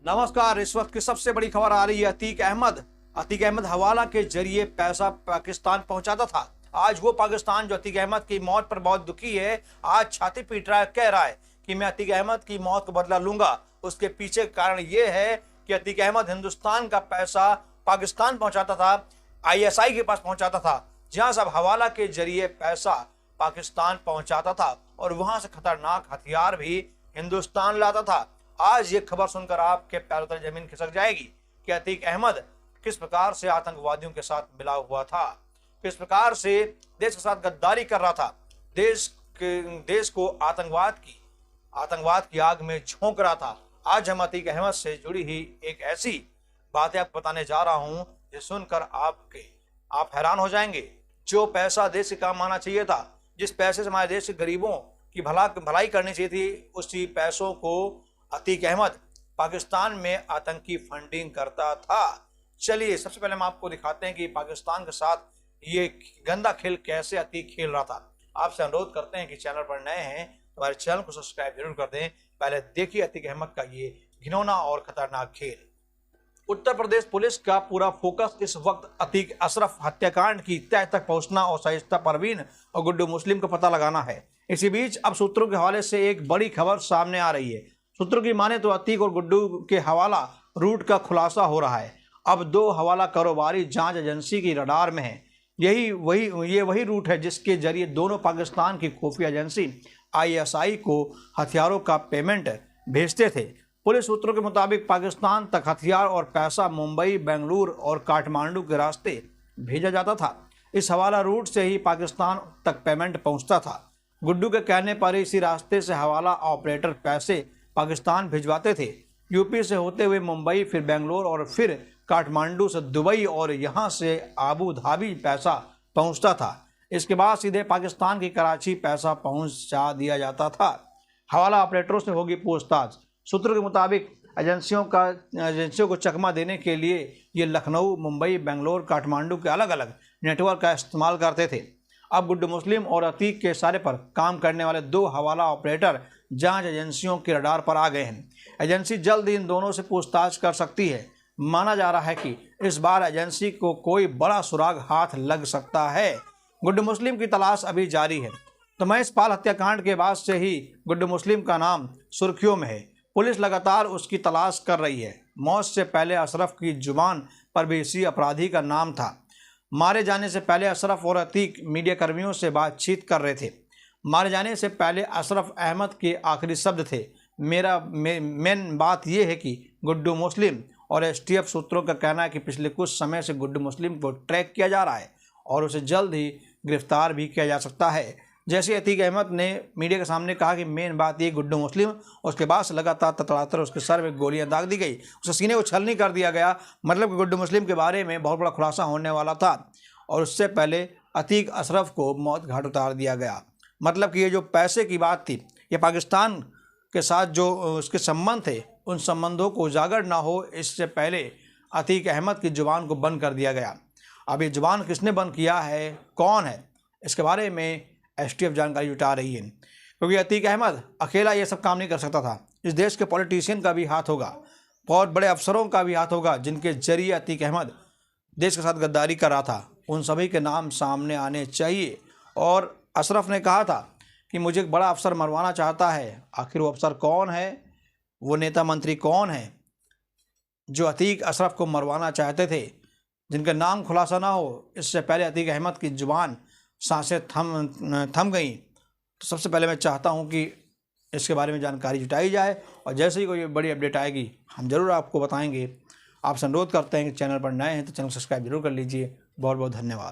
नमस्कार। इस वक्त की सबसे बड़ी खबर आ रही है अतीक अहमद हवाला के जरिए पैसा पाकिस्तान पहुंचाता था। आज वो पाकिस्तान जो अतीक अहमद की मौत पर बहुत दुखी है, आज छाती पीट रहा है, कह रहा है कि मैं अतीक अहमद की मौत को बदला लूंगा। उसके पीछे कारण ये है कि अतीक अहमद हिंदुस्तान का पैसा पाकिस्तान पहुंचाता था, ISI के पास पहुंचाता था, जहां सब हवाला के जरिए पैसा पाकिस्तान पहुंचाता था और वहां से खतरनाक हथियार भी हिंदुस्तान लाता था। आज ये खबर सुनकर आपके पैरों तले जमीन खिसक जाएगी कि अतीक अहमद किस प्रकार से आतंकवादियों के साथ मिला हुआ था, किस प्रकार से देश के साथ गद्दारी कर रहा था, देश को आतंकवाद की आग में झोंक रहा था। आज हम अतीक अहमद से जुड़ी ही एक ऐसी बातें आपको बताने जा रहा हूं जो सुनकर आप हैरान हो जाएंगे। जो पैसा देश के काम आना चाहिए था, जिस पैसे से हमारे देश के गरीबों की भलाई करनी चाहिए थी, उसी पैसों को अतीक अहमद पाकिस्तान में आतंकी फंडिंग करता था। चलिए सबसे पहले हम आपको दिखाते हैं कि पाकिस्तान के साथ ये गंदा खेल कैसे अतीक खेल रहा था। आपसे अनुरोध करते हैं कि चैनल पर नए हैं तो हमारे चैनल को सब्सक्राइब जरूर कर दें। पहले देखिए अतीक अहमद का ये घिनौना और खतरनाक खेल। उत्तर प्रदेश पुलिस का पूरा फोकस इस वक्त अतीक अशरफ हत्याकांड की तह तक पहुंचना और शाइस्ता परवीन और गुड्डू मुस्लिम का पता लगाना है। इसी बीच अब सूत्रों के हवाले से एक बड़ी खबर सामने आ रही है। सूत्रों की माने तो अतीक और गुड्डू के हवाला रूट का खुलासा हो रहा है। अब 2 हवाला कारोबारी जांच एजेंसी की रडार में है। ये वही रूट है जिसके जरिए दोनों पाकिस्तान की खुफिया एजेंसी ISI को हथियारों का पेमेंट भेजते थे। पुलिस सूत्रों के मुताबिक पाकिस्तान तक हथियार और पैसा मुंबई, बेंगलुरु और काठमांडू के रास्ते भेजा जाता था। इस हवाला रूट से ही पाकिस्तान तक पेमेंट पहुंचता था। गुड्डू के कहने पर इसी रास्ते से हवाला ऑपरेटर पैसे पाकिस्तान भिजवाते थे। यूपी से होते हुए मुंबई, फिर बेंगलोर और फिर काठमांडू से दुबई और यहाँ से अबू धाबी पैसा पहुँचता था। इसके बाद सीधे पाकिस्तान की कराची पैसा पहुँचा दिया जाता था। हवाला ऑपरेटरों से होगी पूछताछ। सूत्रों के मुताबिक एजेंसियों को चकमा देने के लिए ये लखनऊ, मुंबई, बेंगलोर, काठमांडू के अलग अलग नेटवर्क का इस्तेमाल करते थे। अब गुड्डू मुस्लिम और अतीक के इशारे पर काम करने वाले 2 हवाला ऑपरेटर जांच एजेंसियों के रडार पर आ गए हैं। एजेंसी जल्द ही इन दोनों से पूछताछ कर सकती है। माना जा रहा है कि इस बार एजेंसी को कोई बड़ा सुराग हाथ लग सकता है। गुड्डू मुस्लिम की तलाश अभी जारी है। तो महेश पाल हत्याकांड के बाद से ही गुड्डू मुस्लिम का नाम सुर्खियों में है। पुलिस लगातार उसकी तलाश कर रही है। मौत से पहले अशरफ की जुबान पर भी इसी अपराधी का नाम था। मारे जाने से पहले अशरफ और अतीक मीडिया कर्मियों से बातचीत कर रहे थे। मारे जाने से पहले अशरफ अहमद के आखिरी शब्द थे, मेन बात यह है कि गुड्डू मुस्लिम और STF सूत्रों का कहना है कि पिछले कुछ समय से गुड्डू मुस्लिम को ट्रैक किया जा रहा है और उसे जल्द ही गिरफ्तार भी किया जा सकता है। जैसे अतीक अहमद ने मीडिया के सामने कहा कि मेन बात ये गुड्डू मुस्लिम, उसके बाद से लगातार ततड़ातर उसके सर में गोलियां दाग दी गई, उसके सीने को छलनी कर दिया गया। मतलब कि गुड्डू मुस्लिम के बारे में बहुत बड़ा खुलासा होने वाला था और उससे पहले अतीक अशरफ को मौत घाट उतार दिया गया। मतलब कि ये जो पैसे की बात थी, ये पाकिस्तान के साथ जो उसके संबंध थे, उन संबंधों को उजागर ना हो, इससे पहले अतीक अहमद की जुबान को बंद कर दिया गया। अब ये जुबान किसने बंद किया है, कौन है, इसके बारे में STF जानकारी जुटा रही है। क्योंकि अतीक अहमद अकेला ये सब काम नहीं कर सकता था। इस देश के पॉलिटिशियन का भी हाथ होगा, बहुत बड़े अफसरों का भी हाथ होगा, जिनके जरिए अतीक अहमद देश के साथ गद्दारी कर रहा था। उन सभी के नाम सामने आने चाहिए। और अशरफ ने कहा था कि मुझे एक बड़ा अफसर मरवाना चाहता है। आखिर वो अफसर कौन है, वो नेता मंत्री कौन है जो अतीक अशरफ को मरवाना चाहते थे, जिनका नाम खुलासा ना हो। इससे पहले अतीक अहमद की जुबान सांसें थम गई। तो सबसे पहले मैं चाहता हूं कि इसके बारे में जानकारी जुटाई जाए और जैसे ही कोई बड़ी अपडेट आएगी हम ज़रूर आपको बताएंगे। आपसे अनुरोध करते हैं कि चैनल पर नए हैं तो चैनल सब्सक्राइब जरूर कर लीजिए। बहुत बहुत धन्यवाद।